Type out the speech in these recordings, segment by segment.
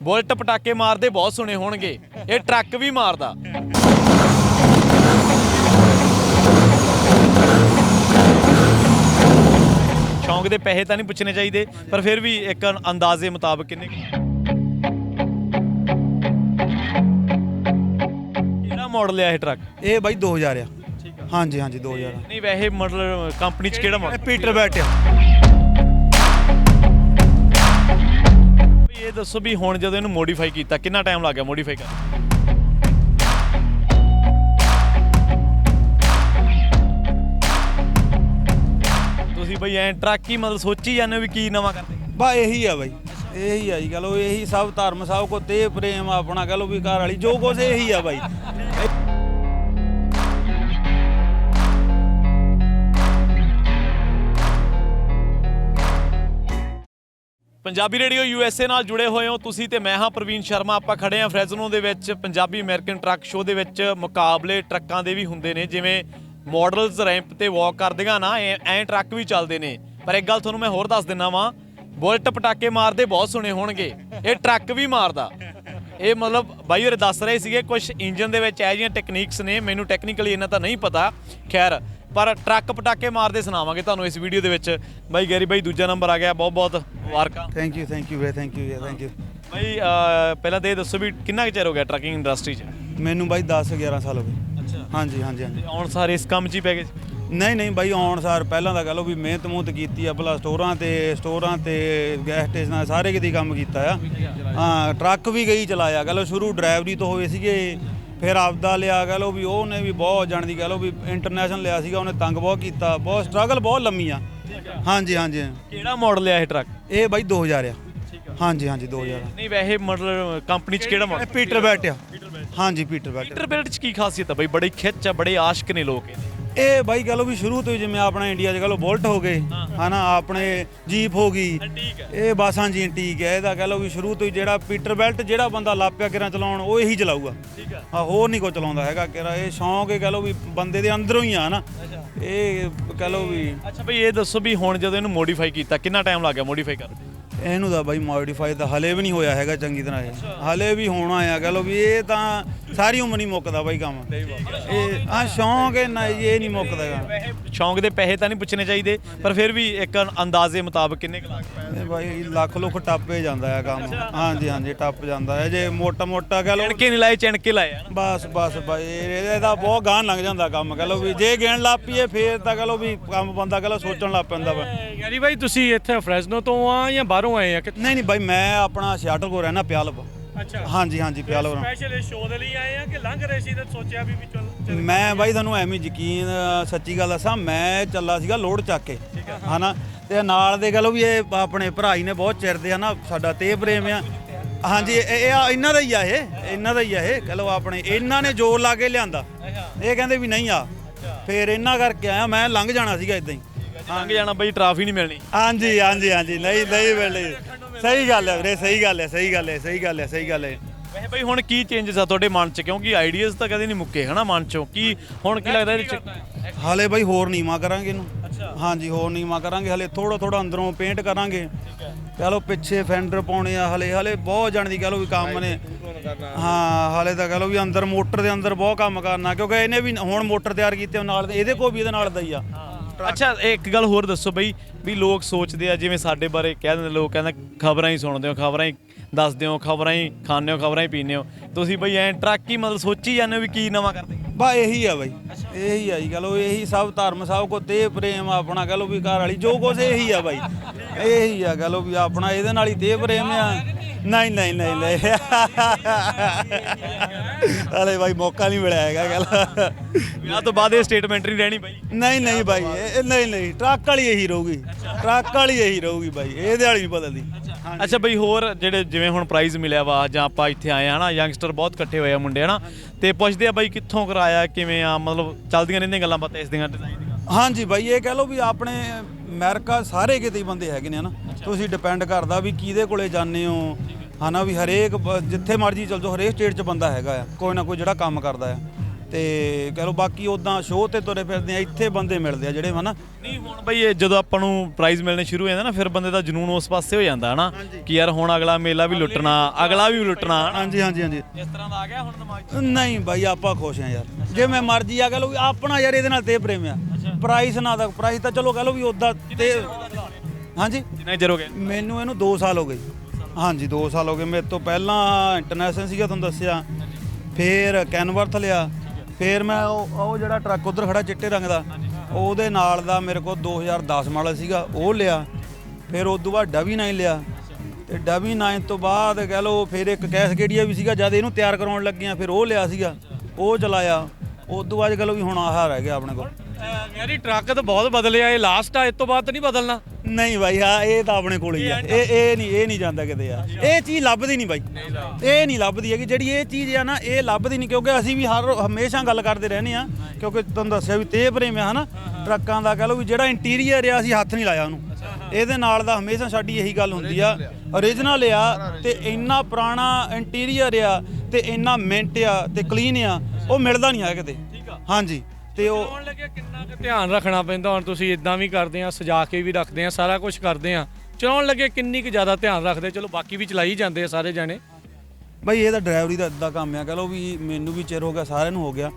Bullet ਪਟਾਕੇ ਮਾਰਦੇ ਬਹੁਤ ਸੁਣੇ ਹੋਣਗੇ, ਇਹ ਟਰੱਕ ਵੀ ਮਾਰਦਾ। ਸ਼ੌਂਕ ਦੇ ਪੈਸੇ ਤਾਂ ਨਹੀਂ ਪੁੱਛਣੇ ਚਾਹੀਦੇ, ਪਰ ਫਿਰ ਵੀ ਇੱਕ ਅੰਦਾਜ਼ੇ ਮੁਤਾਬਕ ਕਿੰਨੇ ਕਿਹੜਾ ਮਾਡਲ ਆ ਇਹ ਟਰੱਕ? ਇਹ ਬਾਈ 2000 ਆ। ਹਾਂਜੀ ਹਾਂਜੀ 2000 ਨਹੀਂ ਵੈਸੇ ਮਤਲਬ ਕੰਪਨੀ ਚ ਕਿਹੜਾ ਮਾਡਲ? ਪੀਟਰਬੈਟ ਆ। ਇਹ ਦੱਸੋ ਵੀ ਹੁਣ ਜਦੋਂ ਇਹਨੂੰ ਮੋਡੀਫਾਈ ਕੀਤਾ ਕਿੰਨਾ ਟਾਈਮ ਲੱਗ ਗਿਆ ਮੋਡੀਫਾਈ ਕਰਨ? ਤੁਸੀਂ ਬਈ ਐ ਟਰੱਕ ਹੀ ਮਤਲਬ ਸੋਚੀ ਜਾਂਦੇ ਹੋ ਵੀ ਕੀ ਨਵਾਂ ਕਰਦੇ? ਬਾ ਇਹੀ ਆ ਬਾਈ, ਇਹੀ ਆ ਜੀ। ਕਹ ਲਓ ਇਹੀ ਸਭ ਧਰਮ ਸਭ ਕੋ ਤੇ ਪ੍ਰੇਮ ਆਪਣਾ, ਕਹ ਲਓ ਵੀ ਘਰ ਵਾਲੀ ਜੋ ਕੁਛ ਇਹੀ ਆ ਬਾਈ। ਪੰਜਾਬੀ ਰੇਡੀਓ USA ਨਾਲ ਜੁੜੇ ਹੋਏ ਹੋ ਤੁਸੀਂ ਤੇ ਮੈਂ ਹਾਂ ਪ੍ਰਵੀਨ ਸ਼ਰਮਾ। ਆਪਾਂ ਖੜੇ ਹਾਂ ਫ੍ਰੈਜ਼ਨੋ ਦੇ ਵਿੱਚ ਪੰਜਾਬੀ ਅਮਰੀਕਨ ਟਰੱਕ ਸ਼ੋਅ ਦੇ ਵਿੱਚ। ਮੁਕਾਬਲੇ ਟਰੱਕਾਂ ਦੇ ਵੀ ਹੁੰਦੇ ਨੇ, ਜਿਵੇਂ ਮਾਡਲਸ ਰੈਂਪ ਤੇ ਵਾਕ ਕਰਦੀਆਂ ਨਾ ਐਂ ਟਰੱਕ ਵੀ ਚੱਲਦੇ ਨੇ। ਪਰ ਇੱਕ ਗੱਲ ਤੁਹਾਨੂੰ ਮੈਂ ਹੋਰ ਦੱਸ ਦਿੰਦਾ ਵਾਂ, ਬੁਲਟ ਪਟਾਕੇ ਮਾਰਦੇ ਬਹੁਤ ਸੁਣੇ ਹੋਣਗੇ, ਇਹ ਟਰੱਕ ਵੀ ਮਾਰਦਾ। ਇਹ ਮਤਲਬ ਬਾਈ ਹੋਰੇ ਦੱਸ ਰਹੇ ਸੀਗੇ ਕੁਝ ਇੰਜਨ ਦੇ ਵਿੱਚ ਇਹੋ ਜਿਹੀਆਂ ਟੈਕਨੀਕਸ ਨੇ, ਮੈਨੂੰ ਟੈਕਨੀਕਲੀ ਇਹਨਾਂ ਤਾਂ ਨਹੀਂ ਪਤਾ, ਖੈਰ ਪਰ ਟਰੱਕ ਪਟਾਕੇ ਮਾਰਦੇ ਸੁਣਾਵਾਂਗੇ ਤੁਹਾਨੂੰ ਇਸ ਵੀਡੀਓ ਦੇ ਵਿੱਚ। ਬਾਈ ਗੈਰੀ ਬਾਈ ਦੂਜਾ ਨੰਬਰ ਆ ਗਿਆ, ਬਹੁਤ ਬਹੁਤ ਮੁਬਾਰਕਾਂ। ਥੈਂਕ ਯੂ ਵੀਰੇ, ਥੈਂਕ ਯੂ ਬਾਈ ਪਹਿਲਾਂ ਤਾਂ ਇਹ ਦੱਸੋ ਵੀ ਕਿੰਨਾ ਕੁ ਚਿਰ ਹੋ ਗਿਆ ਟਰੱਕਿੰਗ ਇੰਡਸਟਰੀ 'ਚ? ਮੈਨੂੰ ਬਾਈ 10-11 ਸਾਲ ਹੋ ਗਏ। ਅੱਛਾ ਹਾਂਜੀ ਹਾਂਜੀ ਹਾਂਜੀ। ਆਉਣ ਸਾਰੇ ਇਸ ਕੰਮ 'ਚ ਹੀ ਪੈ ਗਏ? ਨਹੀਂ ਬਾਈ ਆਉਣ ਸਾਰ ਪਹਿਲਾਂ ਤਾਂ ਕਹ ਲਓ ਵੀ ਮਿਹਨਤ ਕੀਤੀ ਆ, ਭਲਾ ਸਟੋਰਾਂ ਤੇ ਗੈਸ ਸਟੇਸ਼ਨਾਂ ਸਾਰੇ ਕਿਤੇ ਕੰਮ ਕੀਤਾ ਆ। ਹਾਂ ਟਰੱਕ ਵੀ ਗਈ ਚਲਾਇਆ, ਕਹ ਲਓ ਸ਼ੁਰੂ ਡਰਾਈਵਰੀ ਤੋਂ ਹੋਏ ਸੀਗੇ, ਫਿਰ ਆਪਦਾ ਲਿਆ, ਕਹ ਲਓ ਵੀ ਉਹਨੇ ਵੀ ਬਹੁਤ ਜਾਣਦੀ, ਕਹ ਲਓ ਵੀ ਇੰਟਰਨੈਸ਼ਨਲ ਲਿਆ ਸੀਗਾ, ਉਹਨੇ ਤੰਗ ਬਹੁਤ ਕੀਤਾ, ਬਹੁਤ ਸਟਰਗਲ ਬਹੁਤ ਲੰਮੀ ਆ। ਹਾਂਜੀ ਹਾਂਜੀ। ਕਿਹੜਾ ਮਾਡਲ ਆ ਇਹ ਟਰੱਕ? ਇਹ ਬਾਈ 2000 ਆ। ਹਾਂਜੀ ਹਾਂਜੀ 2000। ਨਹੀਂ ਵੈਸੇ ਮਤਲਬ ਕੰਪਨੀ 'ਚ ਕਿਹੜਾ ਮਾਡਲ? ਪੀਟਰਬੈਟ ਆ। ਹਾਂਜੀ ਪੀਟਰਬੈਟ। ਪੀਟਰਬੈਲਟ 'ਚ ਕੀ ਖਾਸੀਅਤ ਆ ਬਾਈ? ਬੜੀ ਖਿੱਚ ਆ, ਬੜੇ ਆਸ਼ਕ ਨੇ ਲੋਕ ਇਹਦੇ। ਇਹ ਬਾਈ ਕਹ ਲਓ ਵੀ ਸ਼ੁਰੂ ਤੋਂ ਹੀ ਜਿਵੇਂ ਆਪਣਾ ਇੰਡੀਆ 'ਚ ਕਹ ਲਓ ਬੁਲਟ ਹੋ ਗਏ ਹਨਾ, ਆਪਣੇ ਜੀਪ ਹੋ ਗਈ, ਇਹ ਬਸ ਹਾਂਜੀ ਠੀਕ ਹੈ। ਇਹਦਾ ਕਹ ਲਓ ਵੀ ਸ਼ੁਰੂ ਤੋਂ ਹੀ ਜਿਹੜਾ ਪੀਟਰਬੈਲਟ ਜਿਹੜਾ ਬੰਦਾ ਲਾਪਿਆ ਕਿਰਾਂ ਚਲਾਉਣ ਉਹ ਇਹੀ ਚਲਾਊਗਾ। ਹਾਂ ਹੋਰ ਨਹੀਂ ਕੋਈ ਚਲਾਉਂਦਾ ਹੈਗਾ ਕਿਰਾਂ। ਇਹ ਸ਼ੌਂਕ ਇਹ ਕਹ ਲਓ ਵੀ ਬੰਦੇ ਦੇ ਅੰਦਰੋਂ ਹੀ ਆ ਨਾ, ਇਹ ਕਹ ਲਓ ਵੀ। ਅੱਛਾ ਬਈ ਇਹ ਦੱਸੋ ਵੀ ਹੁਣ ਜਦੋਂ ਇਹਨੂੰ ਮੋਡੀਫਾਈ ਕੀਤਾ ਕਿੰਨਾ ਟਾਈਮ ਲੱਗ ਗਿਆ ਮੋਡੀਫਾਈ ਕਰਨ? ਇਹਨੂੰ ਤਾਂ ਬਾਈ ਮੋਡੀਫਾਈ ਤਾਂ ਹਲੇ ਵੀ ਨਹੀਂ ਹੋਇਆ ਹੈਗਾ ਚੰਗੀ ਤਰ੍ਹਾਂ, ਇਹ ਹਲੇ ਵੀ ਹੋਣਾ ਆ। ਕਹ ਲਓ ਵੀ ਇਹ ਤਾਂ ਸਾਰੀ ਉਮਰ ਨਹੀਂ ਮੁੱਕਦਾ ਬਾਈ ਕੰਮ। ਇਹ ਹਾਂ ਸ਼ੌਂਕ ਇਹ ਨਾ, ਇਹ ਨਹੀਂ ਮੁੱਕਦਾ ਹੈਗਾ। ਸ਼ੌਂਕ ਦੇ ਪੈਸੇ ਤਾਂ ਨਹੀਂ ਪੁੱਛਣੇ ਚਾਹੀਦੇ, ਪਰ ਫਿਰ ਵੀ ਇੱਕ ਅੰਦਾਜ਼ੇ ਮੁਤਾਬਕ ਕਿੰਨੇ ਕੁ ਲੱਗ ਇਹ ਬਾਈ ਲੱਖ ਟੱਪੇ ਜਾਂਦਾ ਹੈ ਕੰਮ। ਹਾਂਜੀ ਹਾਂਜੀ ਟੱਪ ਜਾਂਦਾ ਹੈ ਜੇ ਮੋਟਾ ਕਹ ਲਓ। ਚਿਣਕੇ ਨਹੀਂ ਲਾਏ, ਚਿਣਕੇ ਲਾਏ ਆ। ਬਸ ਬਾਈ ਇਹਦਾ ਬਹੁਤ ਗਾਂਹ ਲੰਘ ਜਾਂਦਾ ਕੰਮ। ਕਹ ਲਓ ਵੀ ਜੇ ਗਿਣ ਲਾ ਪਈਏ ਫੇਰ ਤਾਂ ਕਹ ਲਓ ਵੀ ਕੰਮ ਬੰਦਾ ਕਹ ਲਓ ਸੋਚਣ ਲੱਗ ਪੈਂਦਾ ਵਾ। ਯਾਰੀ ਬਾਈ ਤੁਸੀਂ ਇੱਥੇ ਫ੍ਰੈਜ਼ਨੋ ਤੋਂ ਆ ਜਾਂ ਬਾਹਰੋਂ ਆਏ ਆ? ਨਹੀਂ ਬਾਈ ਮੈਂ ਆਪਣਾ ਸਿਆਟਲ ਕੋਲ ਰਹਿਣਾ, ਪਿਆਲਬ। ਅੱਛਾ ਹਾਂਜੀ ਹਾਂਜੀ ਪਿਆਲਬ। ਸਪੈਸ਼ਲ ਸ਼ੋਅ ਦੇ ਲਈ ਆਏ ਆ ਕਿ ਲੰਘ ਰਹੇ ਸੀ ਤੇ ਸੋਚਿਆ ਵੀ ਚੱਲ? ਮੈਂ ਬਾਈ ਤੁਹਾਨੂੰ ਐਵੇਂ ਯਕੀਨ ਸੱਚੀ ਗੱਲ ਦੱਸਾਂ, ਮੈਂ ਚੱਲਾ ਸੀਗਾ ਲੋਡ ਚੱਕ ਕੇ ਹਨਾ, ਤੇ ਨਾਲ ਦੇ ਕਹ ਲਓ ਵੀ ਇਹ ਆਪਣੇ ਭਰਾ ਹੀ ਨੇ ਬਹੁਤ ਚਿਰ ਦੇ ਹਨਾ, ਸਾਡਾ ਤੇ ਪ੍ਰੇਮ ਆ। ਹਾਂਜੀ ਇਹ ਇਹਨਾਂ ਦਾ ਹੀ ਆ, ਇਹਨਾਂ ਦਾ ਹੀ ਆ ਇਹ ਕਹ ਲਓ ਆਪਣੇ। ਇਹਨਾਂ ਨੇ ਜ਼ੋਰ ਲਾ ਕੇ ਲਿਆਂਦਾ, ਇਹ ਕਹਿੰਦੇ ਵੀ ਨਹੀਂ ਆ, ਫਿਰ ਇਹਨਾਂ ਕਰਕੇ ਆਇਆ। ਮੈਂ ਲੰਘ ਜਾਣਾ ਸੀਗਾ ਇਦਾਂ ਹੀ, ਲੰਘ ਜਾਣਾ ਬਈ, ਟਰਾਫੀ ਨਹੀਂ ਮਿਲਣੀ। ਹਾਂਜੀ ਨਹੀਂ ਮਿਲਣੀ। ਸਹੀ ਗੱਲ ਹੈ ਵੀਰੇ, ਸਹੀ ਗੱਲ ਹੈ। ਵੈਸੇ ਬਈ ਹੁਣ ਕੀ ਚੇਂਜਸ ਆ ਤੁਹਾਡੇ ਮਨ 'ਚ? ਕਿਉਂਕਿ ਆਈਡੀਆਜ਼ ਤਾਂ ਕਦੇ ਨਹੀਂ ਮੁੱਕੇ ਹਨਾ ਮਨ 'ਚੋਂ। ਕੀ ਹੁਣ ਕੀ ਲੱਗਦਾ ਇਹਦੇ 'ਚ? ਹਾਲੇ ਬਾਈ ਹੋਰ ਨੀਵਾਂ ਕਰਾਂਗੇ ਇਹਨੂੰ। ਹਾਂਜੀ ਹੋਰ ਨੀਵਾਂ ਕਰਾਂਗੇ, ਹਲੇ ਥੋੜਾ ਅੰਦਰੋਂ ਪੇਂਟ ਕਰਾਂਗੇ। ਕਹ ਲਓ ਪਿੱਛੇ ਫੈਂਡਰ ਪਾਉਣੇ ਆ, ਹਲੇ ਬਹੁਤ ਜਾਣਦੀ ਕਹ ਲਓ ਵੀ ਕੰਮ ਨੇ। ਹਾਂ ਹਾਲੇ ਤਾਂ ਕਹ ਲਓ ਵੀ ਅੰਦਰ ਮੋਟਰ ਦੇ ਅੰਦਰ ਬਹੁਤ ਕੰਮ ਕਰਨਾ, ਕਿਉਂਕਿ ਇਹਨੇ ਵੀ ਹੁਣ ਮੋਟਰ ਤਿਆਰ ਕੀਤੇ ਨਾਲ, ਇਹਦੇ ਕੋਲ ਵੀ ਇਹਦੇ ਨਾਲ ਦਾ ਹੀ ਆ। ਅੱਛਾ ਇੱਕ ਗੱਲ ਹੋਰ ਦੱਸੋ ਬਈ, ਵੀ ਲੋਕ ਸੋਚਦੇ ਆ ਜਿਵੇਂ ਸਾਡੇ ਬਾਰੇ ਕਹਿ ਦਿੰਦੇ ਲੋਕ, ਕਹਿੰਦਾ ਖਬਰਾਂ ਹੀ ਸੁਣਦੇ ਹੋ, ਖਬਰਾਂ ਹੀ ਦੱਸਦੇ ਹੋ, ਖਬਰਾਂ ਹੀ ਖਾਂਦੇ ਹੋ, ਖਬਰਾਂ ਹੀ ਪੀਂਦੇ ਹੋ। ਤੁਸੀਂ ਬਈ ਐਂ ਟਰੱਕ ਹੀ ਮਤਲਬ ਸੋਚੀ ਜਾਂਦੇ ਹੋ ਵੀ ਕੀ ਨਵਾਂ ਕਰਦੇ? ਬਾ ਇਹੀ ਆ ਬਾਈ, ਇਹੀ ਆ ਜੀ। ਕਹ ਲਓ ਇਹੀ ਸਭ ਧਰਮ ਸਭ ਕੋ ਤੇ ਪ੍ਰੇਮ ਆਪਣਾ, ਕਹ ਲਓ ਵੀ ਘਰ ਵਾਲੀ ਜੋ ਕੁਛ ਇਹੀ ਆ ਬਾਈ, ਇਹੀ ਆ। ਕਹ ਲਓ ਵੀ ਆਪਣਾ ਇਹਦੇ ਨਾਲ ਹੀ ਤੇ ਪ੍ਰੇਮ ਆ। ਨਹੀਂ ਹਲੇ ਬਾਈ ਮੌਕਾ ਨਹੀਂ ਮਿਲਿਆ ਹੈਗਾ। ਵਿਆਹ ਤੋਂ ਬਾਅਦ ਇਹ ਸਟੇਟਮੈਂਟ ਨਹੀਂ ਰਹਿਣੀ ਬਾਈ? ਨਹੀਂ ਬਾਈ ਨਹੀਂ ਟਰੱਕ ਵਾਲੀ ਇਹੀ ਰਹੂਗੀ ਬਾਈ, ਇਹਦੇ ਵਾਲੀ ਨਹੀਂ ਬਦਲਦੀ। ਅੱਛਾ ਬਈ ਹੋਰ ਜਿਹੜੇ ਜਿਵੇਂ ਹੁਣ ਪ੍ਰਾਈਜ਼ ਮਿਲਿਆ ਵਾ, ਜਾਂ ਆਪਾਂ ਇੱਥੇ ਆਏ ਹਨਾ, ਯੰਗਸਟਰ ਬਹੁਤ ਇਕੱਠੇ ਹੋਏ ਆ ਮੁੰਡੇ ਹਨਾ, ਤੇ ਪੁੱਛਦੇ ਆ ਬਾਈ ਕਿੱਥੋਂ ਕਰਾਇਆ, ਕਿਵੇਂ ਆ, ਮਤਲਬ ਚੱਲਦੀਆਂ ਰਹਿੰਦੀਆਂ ਗੱਲਾਂ ਬਾਤਾਂ ਇਸ ਦੀਆਂ ਡਿਜ਼ਾਈਨ ਦੀਆਂ? ਹਾਂਜੀ ਬਾਈ ਇਹ ਕਹਿ ਲਓ ਵੀ ਆਪਣੇ ਅਮਰੀਕਾ ਸਾਰੇ ਕਿਤੇ ਹੀ ਬੰਦੇ ਹੈਗੇ ਨੇ ਹਨਾ, ਤੁਸੀਂ ਡਿਪੈਂਡ ਕਰਦਾ ਵੀ ਕਿਹਦੇ ਕੋਲੇ ਜਾਂਦੇ ਹੋ ਹਨਾ, ਵੀ ਹਰੇਕ ਜਿੱਥੇ ਮਰਜ਼ੀ ਚਲ ਜਾਓ, ਹਰੇਕ ਸਟੇਟ 'ਚ ਬੰਦਾ ਹੈਗਾ ਆ ਕੋਈ ਨਾ ਕੋਈ ਜਿਹੜਾ ਕੰਮ ਕਰਦਾ ਆ। ਤੇ ਕਹ ਲਓ ਬਾਕੀ ਉਦਾਂ ਸ਼ੋਅ ਤੇ ਤੁਰੇ ਫਿਰਦੇ ਆ, ਇੱਥੇ ਬੰਦੇ ਮਿਲਦੇ ਆ ਜਿਹੜੇ ਹਨਾ। ਨਹੀਂ ਹੁਣ ਬਈ ਇਹ ਜਦੋਂ ਆਪਾਂ ਨੂੰ ਪ੍ਰਾਈਜ਼ ਮਿਲਣੇ ਸ਼ੁਰੂ ਹੋ ਜਾਂਦਾ ਨਾ ਫਿਰ ਬੰਦੇ ਦਾ ਜਨੂਨ ਉਸ ਪਾਸੇ ਹੋ ਜਾਂਦਾ ਹਨਾ ਕਿ ਯਾਰ ਹੁਣ ਅਗਲਾ ਮੇਲਾ ਵੀ ਲੁੱਟਣਾ, ਅਗਲਾ ਵੀ ਲੁੱਟਣਾ ਹਨਾ। ਹਾਂਜੀ ਹਾਂਜੀ ਹਾਂਜੀ। ਇਸ ਤਰ੍ਹਾਂ ਦਾ ਆ ਗਿਆ ਹੁਣ ਦਿਮਾਗ 'ਚ? ਨਹੀਂ ਬਾਈ ਆਪਾਂ ਖੁਸ਼ ਆ ਯਾਰ, ਜਿਵੇਂ ਮਰਜ਼ੀ ਆ, ਕਹ ਲਓ ਵੀ ਆਪਣਾ ਯਾਰ ਇਹਦੇ ਨਾਲ ਤੇ ਪ੍ਰੇਮ ਆ। ਪ੍ਰਾਈਸ ਨਾ ਤਾਂ ਪ੍ਰਾਈਸ ਤਾਂ ਚਲੋ ਕਹ ਲਓ ਵੀ ਉਦਾਂ ਤੇ ਹਾਂਜੀ। ਕਿੰਨਾ ਚਿਰ ਹੋ ਗਿਆ? ਮੈਨੂੰ ਇਹਨੂੰ 2 ਸਾਲ ਹੋ ਗਏ। ਹਾਂਜੀ 2 ਸਾਲ ਹੋ ਗਏ। ਮੇਰੇ ਤੋਂ ਪਹਿਲਾਂ ਇੰਟਰਨੈਸ਼ਨਲ ਸੀਗਾ ਤੁਹਾਨੂੰ ਦੱਸਿਆ, ਫਿਰ ਕੈਨਵਰਥ ਲਿਆ, ਫਿਰ ਮੈਂ ਉਹ ਜਿਹੜਾ ਟਰੱਕ ਉਧਰ ਖੜਾ ਚਿੱਟੇ ਰੰਗ ਦਾ ਉਹਦੇ ਨਾਲ ਦਾ ਮੇਰੇ ਕੋਲ 2010 ਮਾਡਲ ਸੀਗਾ ਉਹ ਲਿਆ। ਫਿਰ ਉਸ ਤੋਂ ਬਾਅਦ W9 ਲਿਆ ਤੇ W9 ਤੋਂ ਬਾਅਦ ਕਹਿ ਲਓ ਫਿਰ ਇੱਕ ਕੈਸਕੇਡੀਆ ਵੀ ਸੀਗਾ, ਜਦ ਇਹਨੂੰ ਤਿਆਰ ਕਰਾਉਣ ਲੱਗਿਆ ਫਿਰ ਉਹ ਲਿਆ ਸੀਗਾ, ਉਹ ਚਲਾਇਆ। ਉਸ ਤੋਂ ਬਾਅਦ ਕਹਿ ਲਓ ਵੀ ਹੁਣ ਆਹ ਰਹਿ ਗਿਆ ਆਪਣੇ ਕੋਲ। ਯਾਰੀ ਟਰੱਕ ਤਾਂ ਬਹੁਤ ਬਦਲਿਆ, ਇਹ ਲਾਸਟ ਆ, ਇਸ ਤੋਂ ਬਾਅਦ ਤਾਂ ਨਹੀਂ ਬਦਲਣਾ। ਨਹੀਂ ਬਾਈ ਹਾਂ ਇਹ ਤਾਂ ਆਪਣੇ ਕੋਲ ਹੀ ਆ, ਇਹ ਨਹੀਂ ਜਾਂਦਾ ਕਿਤੇ ਯਾਰ। ਇਹ ਚੀਜ਼ ਲੱਭਦੀ ਨਹੀਂ ਬਾਈ, ਇਹ ਨਹੀਂ ਲੱਭਦੀ ਹੈਗੀ ਜਿਹੜੀ ਇਹ ਚੀਜ਼ ਆ ਨਾ, ਇਹ ਲੱਭਦੀ ਨਹੀਂ। ਕਿਉਂਕਿ ਅਸੀਂ ਵੀ ਹਮੇਸ਼ਾ ਗੱਲ ਕਰਦੇ ਰਹਿੰਦੇ ਆ, ਕਿਉਂਕਿ ਤੁਹਾਨੂੰ ਦੱਸਿਆ ਵੀ ਤੇ ਪ੍ਰੇਮ ਆ ਹਨਾ ਟਰੱਕਾਂ ਦਾ। ਕਹ ਲਓ ਵੀ ਜਿਹੜਾ ਇੰਟੀਰੀਅਰ ਆ ਅਸੀਂ ਹੱਥ ਨਹੀਂ ਲਾਇਆ ਉਹਨੂੰ, ਇਹਦੇ ਨਾਲ ਦਾ ਹਮੇਸ਼ਾ ਸਾਡੀ ਇਹੀ ਗੱਲ ਹੁੰਦੀ ਆ। ਓਰੀਜਨਲ ਆ ਤੇ ਇੰਨਾ ਪੁਰਾਣਾ ਇੰਟੀਰੀਅਰ ਆ ਤੇ ਇੰਨਾ ਮਿੰਟ ਆ ਤੇ ਕਲੀਨ ਆ, ਉਹ ਮਿਲਦਾ ਨਹੀਂ ਹੈ ਕਿਤੇ। ਹਾਂਜੀ ਤੇ ਉਹ ਚਲਾਉਣ ਲੱਗੇ ਕਿੰਨਾ ਕੁ ਧਿਆਨ ਰੱਖਣਾ ਪੈਂਦਾ? ਹੁਣ ਤੁਸੀਂ ਇਦਾਂ ਵੀ ਕਰਦੇ ਆ, ਸਜਾ ਕੇ ਵੀ ਰੱਖਦੇ ਆ, ਸਾਰਾ ਕੁਝ ਕਰਦੇ ਆ, ਚਲਾਉਣ ਲੱਗੇ ਕਿੰਨੀ ਕੁ ਜ਼ਿਆਦਾ ਧਿਆਨ ਰੱਖਦੇ? ਚਲੋ ਬਾਕੀ ਵੀ ਚਲਾਈ ਜਾਂਦੇ ਆ ਸਾਰੇ ਜਾਣੇ। ਬਈ ਇਹ ਤਾਂ ਡਰਾਈਵਰੀ ਦਾ ਇੱਦਾਂ ਕੰਮ ਆ, ਕਹ ਲਓ ਵੀ ਮੈਨੂੰ ਵੀ ਚਿਰ ਹੋ ਗਿਆ, ਸਾਰਿਆਂ ਨੂੰ ਹੋ ਗਿਆ।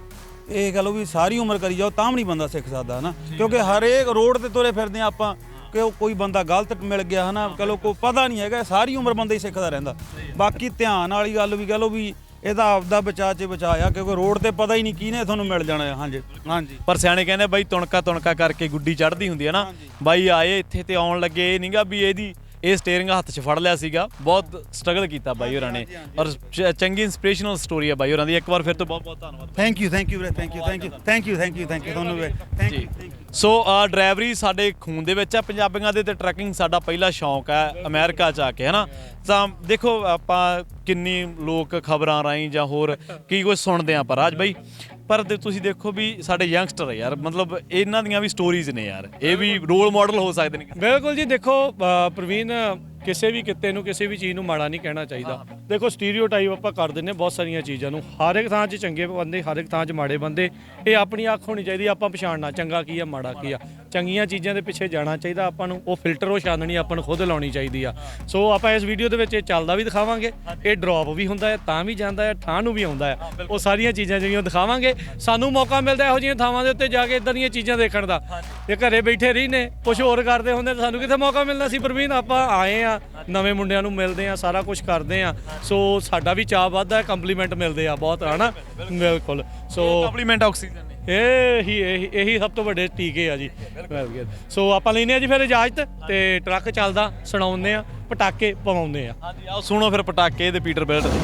ਇਹ ਕਹ ਲਓ ਵੀ ਸਾਰੀ ਉਮਰ ਕਰੀ ਜਾਓ ਤਾਂ ਵੀ ਨਹੀਂ ਬੰਦਾ ਸਿੱਖ ਸਕਦਾ ਹਨਾ, ਕਿਉਂਕਿ ਹਰੇਕ ਰੋਡ ਤੇ ਤੁਰੇ ਫਿਰਦੇ ਆ ਆਪਾਂ ਕਿ ਕੋਈ ਬੰਦਾ ਗਲਤ ਮਿਲ ਗਿਆ ਹਨਾ, ਕਹ ਲਓ ਕੋਈ ਪਤਾ ਨਹੀਂ ਹੈਗਾ, ਸਾਰੀ ਉਮਰ ਬੰਦਾ ਹੀ ਸਿੱਖਦਾ ਰਹਿੰਦਾ। ਬਾਕੀ ਧਿਆਨ ਵਾਲੀ ਗੱਲ ਵੀ ਕਹ ਲਓ ਵੀ ਇਹਦਾ ਆਪਦਾ ਬਚਾ 'ਚ ਬਚਾਇਆ, ਕਿਉਂਕਿ ਰੋਡ ਤੇ ਪਤਾ ਹੀ ਨਹੀਂ ਕਿਹਨੇ ਤੁਹਾਨੂੰ ਮਿਲ ਜਾਣਾ ਆ। ਹਾਂਜੀ ਹਾਂਜੀ। ਪਰ ਸਿਆਣੇ ਕਹਿੰਦੇ ਬਾਈ ਤੁਣਕਾ ਕਰਕੇ ਗੁੱਡੀ ਚੜ੍ਹਦੀ ਹੁੰਦੀ ਹੈ ਨਾ। ਬਾਈ ਆਏ ਇੱਥੇ ਤੇ ਆਉਣ ਲੱਗੇ ਇਹ ਨਹੀਂਗਾ ਵੀ ਇਹ ਸਟੀਅਰਿੰਗ ਹੱਥ 'ਚ ਫੜ ਲਿਆ ਸੀਗਾ, ਬਹੁਤ ਸਟਰਗਲ ਕੀਤਾ ਬਾਈ ਹੋਰਾਂ ਨੇ, ਔਰ ਚੰਗੀ ਇੰਸਪੀਰੇਸ਼ਨਲ ਸਟੋਰੀ ਹੈ ਬਾਈ ਹੋਰਾਂ ਦੀ। ਇੱਕ ਵਾਰ ਫਿਰ ਤੋਂ ਬਹੁਤ ਬਹੁਤ ਧੰਨਵਾਦ। ਥੈਂਕ ਯੂ ਵੀਰੇ, ਥੈਂਕ ਯੂ ਤੁਹਾਨੂੰ ਵੀ ਥੈਂਕ ਯੂ। ਸੋ ਡਰਾਈਵਰੀ ਸਾਡੇ ਖੂਨ ਦੇ ਵਿੱਚ ਆ ਪੰਜਾਬੀਆਂ ਦੇ, ਤੇ ਟਰੱਕਿੰਗ ਸਾਡਾ ਪਹਿਲਾ ਸ਼ੌਂਕ ਹੈ ਅਮਰੀਕਾ 'ਚ ਆ ਕੇ ਹਨਾ। ਤਾਂ ਦੇਖੋ ਆਪਾਂ ਕਿੰਨੀ ਲੋਕ ਖਬਰਾਂ ਰਾਹੀਂ ਜਾਂ ਹੋਰ ਕੀ ਕੁਝ ਸੁਣਦੇ ਆ ਪਰ ਰਾਜ ਬਾਈ, ਪਰ ਤੁਸੀਂ ਦੇਖੋ ਵੀ ਸਾਡੇ ਯੰਗਸਟਰ ਯਾਰ, ਮਤਲਬ ਇਹਨਾਂ ਦੀਆਂ ਵੀ ਸਟੋਰੀਜ਼ ਨੇ ਯਾਰ, ਇਹ ਵੀ ਰੋਲ ਮਾਡਲ ਹੋ ਸਕਦੇ ਨੇ। ਬਿਲਕੁਲ ਜੀ। ਦੇਖੋ ਪ੍ਰਵੀਨ, ਕਿਸੇ ਵੀ ਕਿੱਤੇ ਨੂੰ ਕਿਸੇ ਵੀ ਚੀਜ਼ ਨੂੰ ਮਾੜਾ ਨਹੀਂ ਕਹਿਣਾ ਚਾਹੀਦਾ। ਦੇਖੋ ਸਟੀਰੀਓਟਾਈਪ ਆਪਾਂ ਕਰ ਦਿੰਦੇ ਬਹੁਤ ਸਾਰੀਆਂ ਚੀਜ਼ਾਂ ਨੂੰ, ਹਰ ਇੱਕ ਥਾਂ 'ਚ ਚੰਗੇ ਬੰਦੇ, ਹਰ ਇੱਕ ਥਾਂ 'ਚ ਮਾੜੇ ਬੰਦੇ। ਇਹ ਆਪਣੀ ਅੱਖ ਹੋਣੀ ਚਾਹੀਦੀ, ਆਪਾਂ ਪਛਾਣਨਾ ਚੰਗਾ ਕੀ ਆ ਮਾੜਾ ਕੀ ਆ। ਚੰਗੀਆਂ ਚੀਜ਼ਾਂ ਦੇ ਪਿੱਛੇ ਜਾਣਾ ਚਾਹੀਦਾ ਆਪਾਂ ਨੂੰ, ਉਹ ਫਿਲਟਰ ਉਹ ਛਾਨਣੀ ਆਪਾਂ ਨੂੰ ਖੁਦ ਲਾਉਣੀ ਚਾਹੀਦੀ ਆ। ਸੋ ਆਪਾਂ ਇਸ ਵੀਡੀਓ ਦੇ ਵਿੱਚ ਇਹ ਚੱਲਦਾ ਵੀ ਦਿਖਾਵਾਂਗੇ, ਇਹ ਡ੍ਰੌਪ ਵੀ ਹੁੰਦਾ ਹੈ ਤਾਂ ਵੀ ਜਾਂਦਾ ਹੈ, ਠਾਹ ਨੂੰ ਵੀ ਆਉਂਦਾ ਹੈ, ਉਹ ਸਾਰੀਆਂ ਚੀਜ਼ਾਂ ਜਿਹੜੀਆਂ ਦਿਖਾਵਾਂਗੇ। ਸਾਨੂੰ ਮੌਕਾ ਮਿਲਦਾ ਇਹੋ ਜਿਹੀਆਂ ਥਾਵਾਂ ਦੇ ਉੱਤੇ ਜਾ ਕੇ ਇਦਾਂ ਦੀਆਂ ਚੀਜ਼ਾਂ ਦੇਖਣ ਦਾ। ਜੇ ਘਰੇ ਬੈਠੇ ਰਹੀ ਨੇ ਕੁਝ ਹੋਰ ਕਰਦੇ ਹੁੰਦੇ ਤਾਂ ਸਾਨੂੰ ਕਿੱਥੇ ਮੌਕਾ ਮਿਲਣਾ ਸੀ। ਪ੍ਰਵੀਨ ਆਪਾਂ ਆਏ ਆ, ਨਵੇਂ ਮੁੰਡਿਆਂ ਨੂੰ ਮਿਲਦੇ ਆ, ਸਾਰਾ ਕੁਝ ਕਰਦੇ ਆ, ਸੋ ਸਾਡਾ ਵੀ ਚਾਅ ਵੱਧਦਾ ਹੈ, ਕੰਪਲੀਮੈਂਟ ਮਿਲਦੇ ਆ ਬਹੁਤ ਹਨਾ। ਬਿਲਕੁਲ। ਸੋ ਕੰਪਲੀਮੈਂਟ ਆਕਸੀਜਨ ਨੇ, ਇਹੀ ਸਭ ਤੋਂ ਵੱਡੇ ਟੀਕੇ ਆ ਜੀ। ਸੋ ਆਪਾਂ ਲੈਨੇ ਆ ਜੀ ਫਿਰ ਇਜਾਜ਼ਤ, ਤੇ ਟਰੱਕ ਚੱਲਦਾ, ਸੁਣਾਉਂਦੇ ਆ, ਪਟਾਕੇ ਪਵਾਉਂਦੇ ਆ। ਹਾਂਜੀ ਆਓ ਸੁਣੋ ਫਿਰ ਪਟਾਕੇ ਤੇ ਪੀਟਰ ਬਿਲਟ ਦੇ।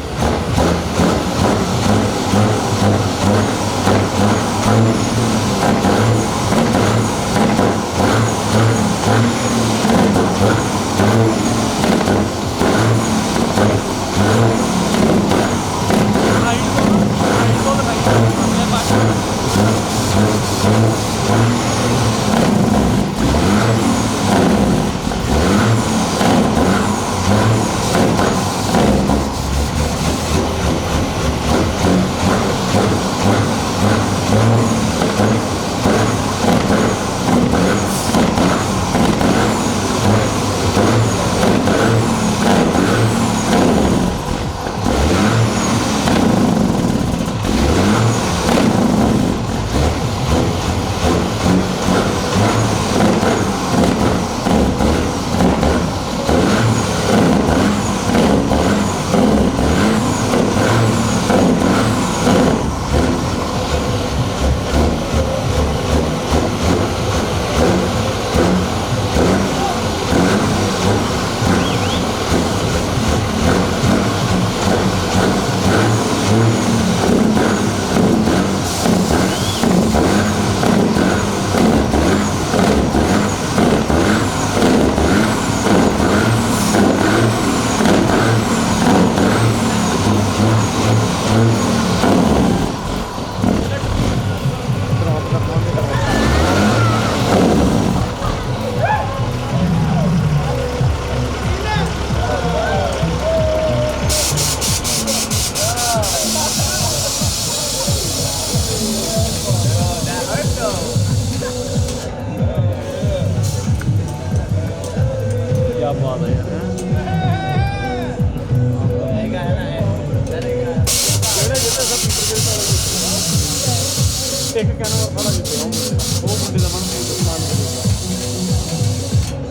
ਇੱਕ ਕੈਨਵਰ ਵਾਲਾ ਜਿੱਤਿਆ ਉਹ ਮੁੰਡੇ ਦਾ ਮਨਪ੍ਰੀਤ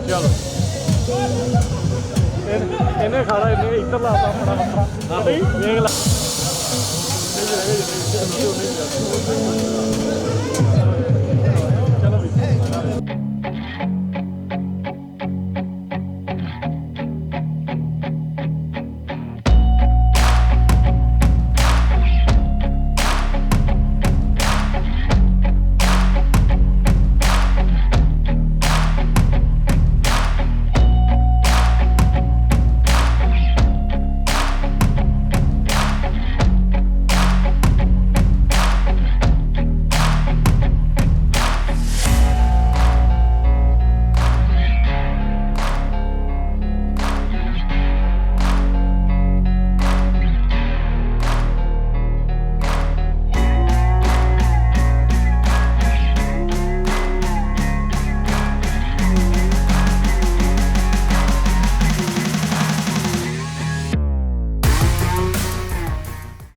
ਚਲੋ ਇਹਨੇ ਖਾਣਾ ਇਹਨੇ ਇੱਧਰ ਲਾਤਾ ਆਪਣਾ ਵੱਖਰਾ ਵੇਖ ਲੈ